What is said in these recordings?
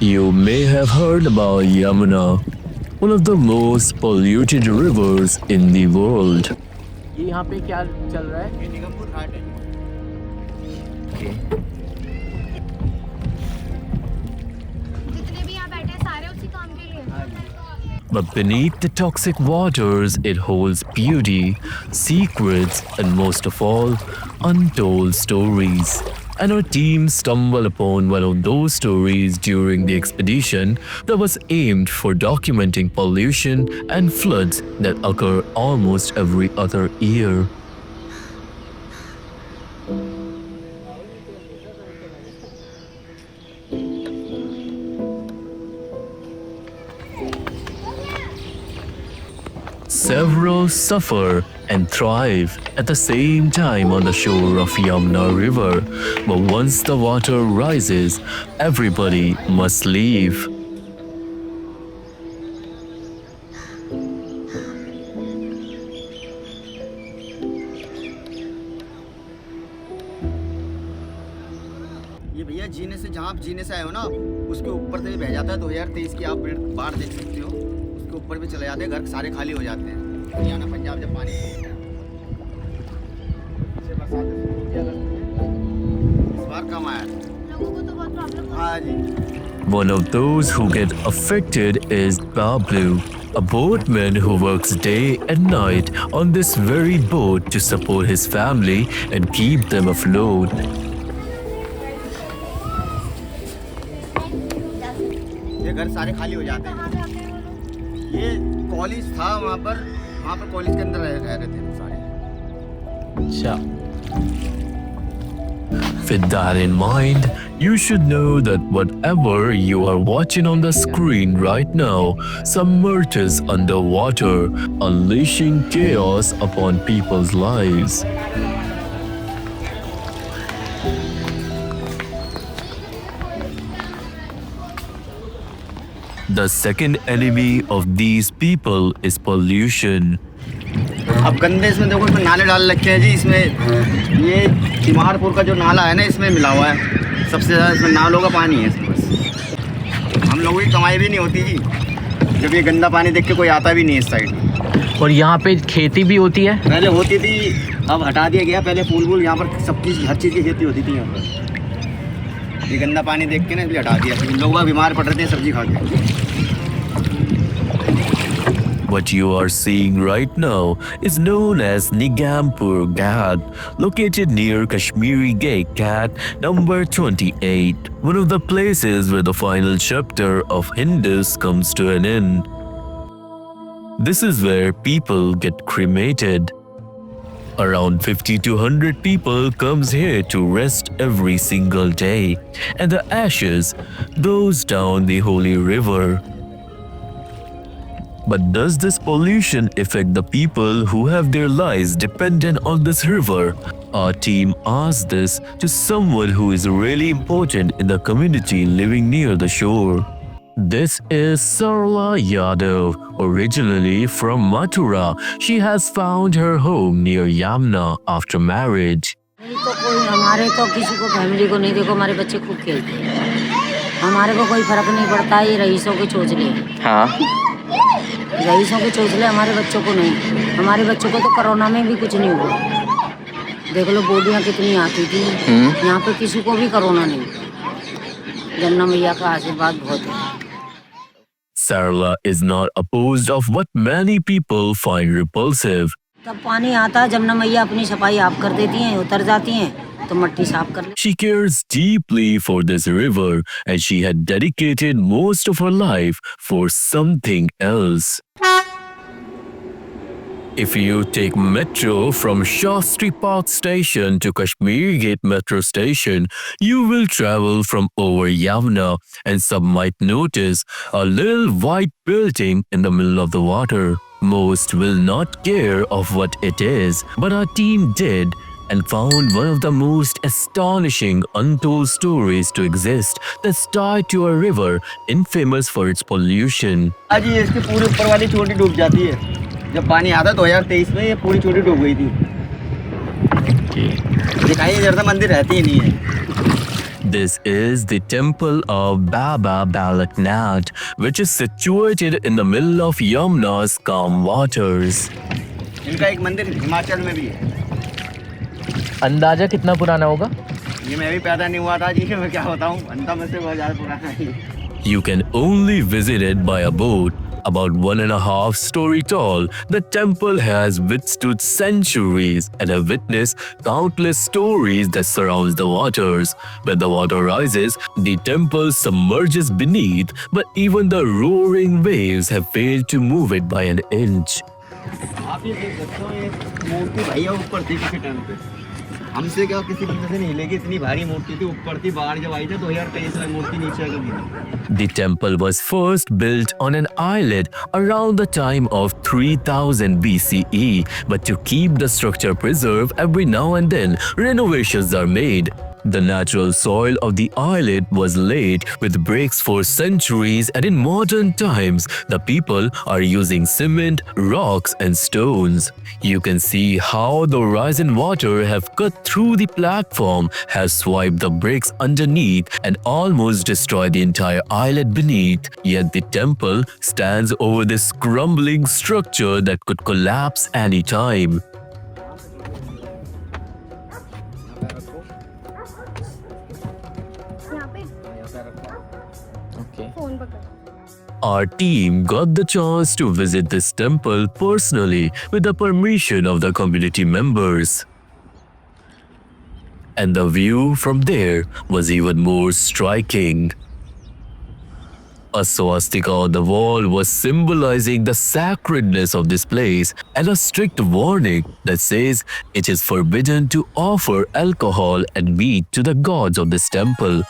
You may have heard about Yamuna, one of the most polluted rivers in the world. ये यहाँ पे क्या चल रहा है? ये निगमपुर घाट है। जितने भी यहाँ बैठे हैं सारे उसी काम के लिए हैं। But beneath the toxic waters, it holds beauty, secrets, and most of all, untold stories. And our team stumbled upon one of those stories during the expedition that was aimed for documenting pollution and floods that occur almost every other year. Several suffer and thrive at the same time on the shore of Yamuna River, but once the water rises, everybody must leave. ये भैया जीने से जहाँ आप जीने से आए हो ना, उसके ऊपर से भी बह जाता है। 2023 की आप बाढ़ देख सकते हो, उसके ऊपर भी चले जाते हैं, घर सारे खाली हो जाते हैं। हरियाणा पंजाब जब पानी से बरसात शुरू होती है अगस्त में, इस बार कम आया। लोगों को तो बहुत प्रॉब्लम हाँ जी। One of those who get affected is Bablu, a boatman who works day and night on this very boat to support his family and keep them afloat. ये घर सारे खाली हो जाते हैं। ये कॉलेज था वहाँ पर कॉलेज के अंदर रह रहे थे सारे। अच्छा। With that in mind, you should know that whatever you are watching on the screen right now submerges underwater, unleashing chaos upon people's lives. The second enemy of these people is pollution. अब गंदे इसमें देखो इसमें नाले डाल रखे हैं जी। इसमें ये तिमारपुर का जो नाला है ना, इसमें मिला हुआ है। सबसे ज़्यादा इसमें नालों का पानी है इसमें। बस हम लोगों की कमाई भी नहीं होती जी, जब ये गंदा पानी देख के कोई आता भी नहीं है इस साइड। और यहाँ पे खेती भी होती है? पहले होती थी, अब हटा दिया गया। पहले फूल यहाँ पर सब चीज़, हर चीज़ की खेती होती थी यहाँ पर। ये गंदा पानी देख के ना इसलिए हटा दिया। लोग बीमार पड़ रहे थे सब्जी खा के। What you are seeing right now is known as Nigampur Ghat, located near Kashmiri Gate Ghat number 28, one of the places where the final chapter of Hindus comes to an end. This is where people get cremated. Around 50 to 100 people comes here to rest every single day, and the ashes goes down the holy river. But does this pollution affect the people who have their lives dependent on this river? Our team asked this to someone who is really important in the community living near the shore. This is Sarla Yadav, originally from Mathura. She has found her home near Yamuna after marriage. तो कोई हमारे तो किसी को family को नहीं, देखो हमारे बच्चे खूब खेलते हैं, हमारे को कोई फर्क नहीं पड़ता। ये रईसों के चोचले। हाँ, रईसों के चोचले, हमारे बच्चों को नहीं। हमारे बच्चों को तो कोरोना में भी कुछ नहीं हुआ। देख लो बोलियाँ कितनी आती थी। यहाँ पे किसी को भी कोरोना नहीं। जमुना मैया का आशीर्वाद बहुत है। Sarla is not opposed of what many people find repulsive. तब पानी आता है, जमुना मैया अपनी सफाई आप कर देती हैं, उतर जाती हैं तो मट्टी साफ कर ले। She cares deeply for this river and she had dedicated most of her life for something else. If you take metro from Shastri Park station to Kashmiri Gate metro station, you will travel from over Yamuna and some might notice a little white building in the middle of the water. Most will not care of what it is, but our team did and found one of the most astonishing untold stories to exist that's tied to a river infamous for its pollution. आज ये इसकी पूरी ऊपर वाली चोटी डूब जाती है। जब पानी आता 2023 में ये पूरी चोटी डूब गई थी। दिखाई नहीं देता, मंदिर रहती ही नहीं है। This is the temple of Baba Balaknath, which is situated in the middle of Yamna's calm waters. इनका एक मंदिर हिमाचल में भी है। अंदाजा कितना पुराना होगा? ये मैं भी पैदा नहीं हुआ था जी, मैं क्या बताऊँ, अंता में से बहुत ज़्यादा पुराना है। You can only visit it by a boat. About 1.5 story tall, the temple has withstood centuries and have witnessed countless stories that surrounds the waters. When the water rises, the temple submerges beneath, but even the roaring waves have failed to move it by an inch. आप ये देख सकते हो, ये मूर्ति भैया ऊपर थी किसी टाइम पे, हमसे क्या किसी बंदे से नहीं हिलेगी, इतनी भारी मूर्ति थी, ऊपर थी। बाहर जब आई थी 2023 में मूर्ति नीचे कभी नहीं। The temple was first built on an islet around the time of 3000 BCE, but to keep the structure preserved, every now and then renovations are made. The natural soil of the islet was laid with bricks for centuries, and in modern times, the people are using cement, rocks and stones. You can see how the rising water have cut through the platform, has swiped the bricks underneath and almost destroyed the entire islet beneath. Yet the temple stands over this crumbling structure that could collapse any time. Okay. Phone पकड़। Our team got the chance to visit this temple personally with the permission of the community members. And the view from there was even more striking. A swastika on the wall was symbolizing the sacredness of this place, and a strict warning that says it is forbidden to offer alcohol and meat to the gods of this temple.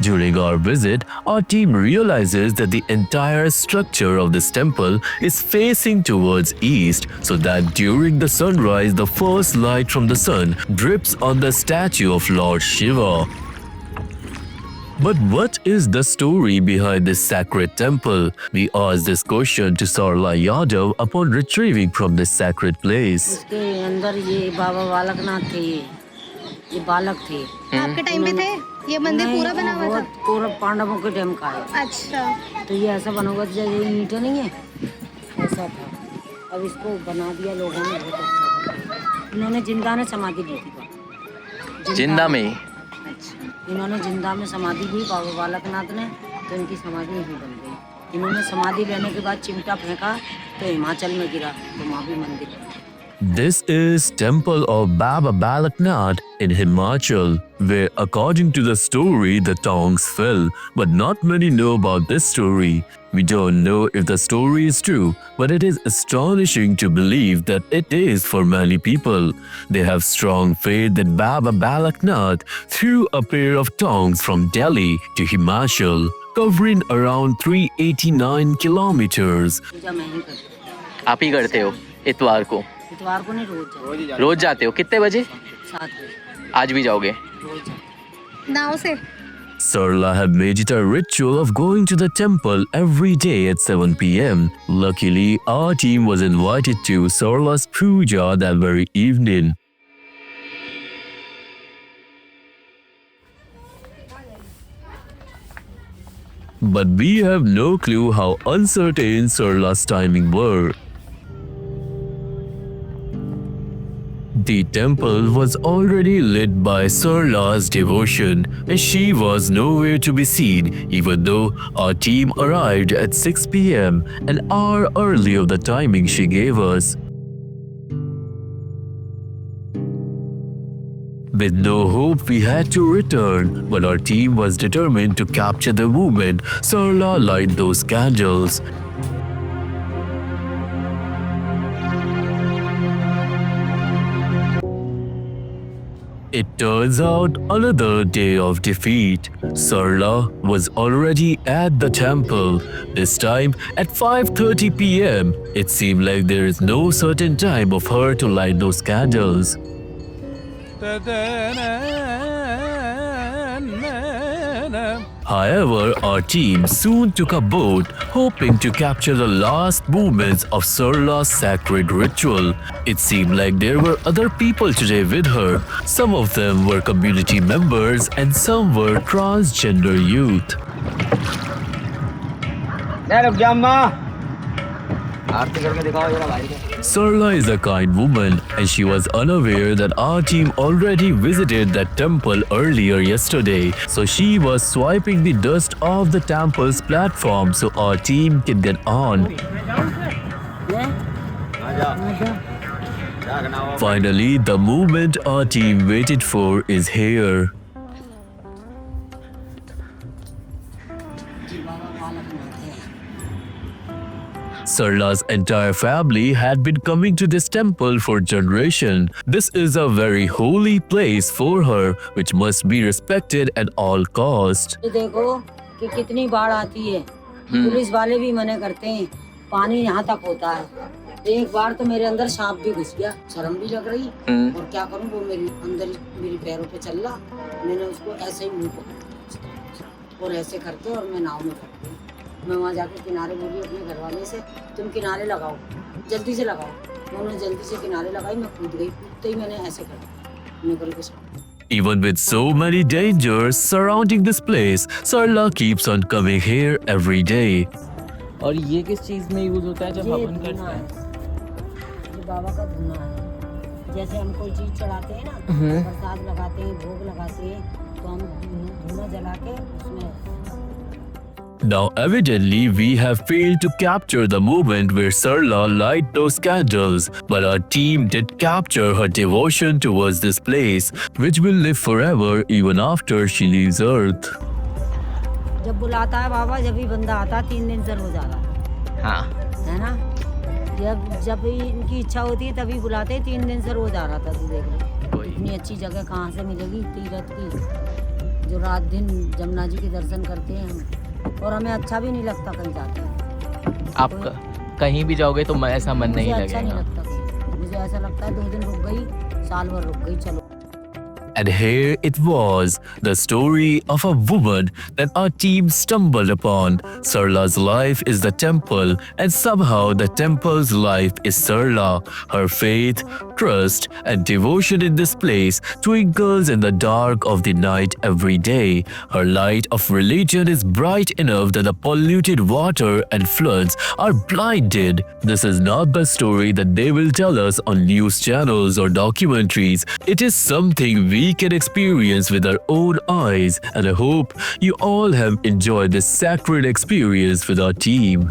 During our visit, our team realizes that the entire structure of this temple is facing towards east, so that during the sunrise, the first light from the sun drips on the statue of Lord Shiva. But what is the story behind this sacred temple? We asked this question to Sarla Yadav upon retrieving from this sacred place. इसके अंदर ये बाबा बालकनाथ थे, ये बालक थे। आपके time पे थे ये मंदिर पूरा बना हुआ था? बहुत पूरा पांडवों के टाइम का है। अच्छा, तो ये ऐसा बना हुआ था जैसे ये ईंटें नहीं है, ऐसा था। अब इसको बना दिया लोगों ने, बहुत अच्छा बना। इन्होंने जिंदा में समाधि ली थी। जिंदा में? अच्छा, इन्होंने जिंदा में समाधि ली बाबा बालकनाथ ने, तो इनकी समाधि यहीं बन गई। इन्होंने समाधि लेने के बाद चिमटा फेंका तो हिमाचल में गिरा, तो वहाँ भी मंदिर है। This is temple of Baba Balaknath in Himachal, where according to the story the tongs fell, but not many know about this story. We don't know if the story is true, but it is astonishing to believe that it is for many people. They have strong faith that Baba Balaknath threw a pair of tongs from Delhi to Himachal, covering around 389 kilometers. पूजा मैं ही करती हूँ। आप ही करते हो इतवार को? इतवार को नहीं, रोज जाती हूँ। रोज जाते हो? कितने बजे? 7 बजे आज भी जाओगे? रोज जाती हूँ। नाव से। Sarla had made it a ritual of going to the temple every day at 7 p.m. Luckily, our team was invited to Sarla's puja that very evening. But we have no clue how uncertain Sarla's timing were. The temple was already lit by Sarla's devotion, and she was nowhere to be seen, even though our team arrived at 6 p.m., an hour early of the timing she gave us. With no hope, we had to return, but our team was determined to capture the moment Sarla light those candles. It turns out another day of defeat. Sarla was already at the temple, this time at 5:30 p.m. It seemed like there is no certain time of her to light those candles. However, our team soon took a boat, hoping to capture the last moments of Sarla's sacred ritual. It seemed like there were other people today with her. Some of them were community members and some were transgender youth. Sarla is a kind woman and she was unaware that our team already visited that temple earlier yesterday. So she was swiping the dust off the temple's platform so our team can get on. Finally, the moment our team waited for is here. Sarla's entire family had been coming to this temple for generations. This is a very holy place for her, which must be respected at all costs. देखो कि कितनी बाढ़ आती है, police वाले भी मना करते हैं, पानी यहाँ तक होता है। एक बार तो मेरे अंदर सांप भी घुस गया, शर्म भी लग रही और क्या करूँ, वो मेरी अंदर मेरी पैरों पे चल रहा, मैंने उसको ऐसे ही मुंह पकड़ा और ऐसे करके और मैं नाव में फट गई। मैं वहाँ जाके किनारे बोली अपने घर वाले से, तुम किनारे लगाओ, जल्दी से लगाओ। उन्होंने जल्दी से किनारे लगाई, मैं कूद गई, कूदते ही मैंने ऐसे कर दिया, मैं गली के साथ। Even with so many dangers surrounding this place, Sarla keeps on coming here every day. और ये किस चीज में यूज होता है जब ये हवन धुना करते है, हैं? ये बाबा का धुना है। जैसे हम कोई चीज चढ़ाते हैं ना, प्रसाद लगाते हैं, भोग लगाते हैं, तो हम धुना जला के उसमें। Now evidently we have failed to capture the moment where Sarla light those candles, but our team did capture her devotion towards this place, which will live forever even after she leaves Earth. जब बुलाता है बाबा, जब भी बंदा आता है 3 दिन से रोज आता है। हाँ, है ना, जब भी इनकी इच्छा होती है तभी बुलाते हैं। 3 दिन से रोज आ रहा था, तू देख ले। इतनी अच्छी जगह कहाँ से मिलेगी तीर्थ की, जो रात दिन जमुना जी के दर्शन करते हैं हम, और हमें अच्छा भी नहीं लगता कहीं जाते हैं। आप कहीं भी जाओगे तो ऐसा मन नहीं मुझे अच्छा नहीं लगेगा। लगता, मुझे ऐसा लगता है 2 दिन रुक गई, साल भर रुक गई, चलो। And here it was, the story of a woman that our team stumbled upon. Sarla's life is the temple, and somehow the temple's life is Sarla. Her faith, trust, and devotion in this place twinkles in the dark of the night every day. Her light of religion is bright enough that the polluted water and floods are blinded. This is not the story that they will tell us on news channels or documentaries. It is something we can experience with our own eyes, and I hope you all have enjoyed this sacred experience with our team.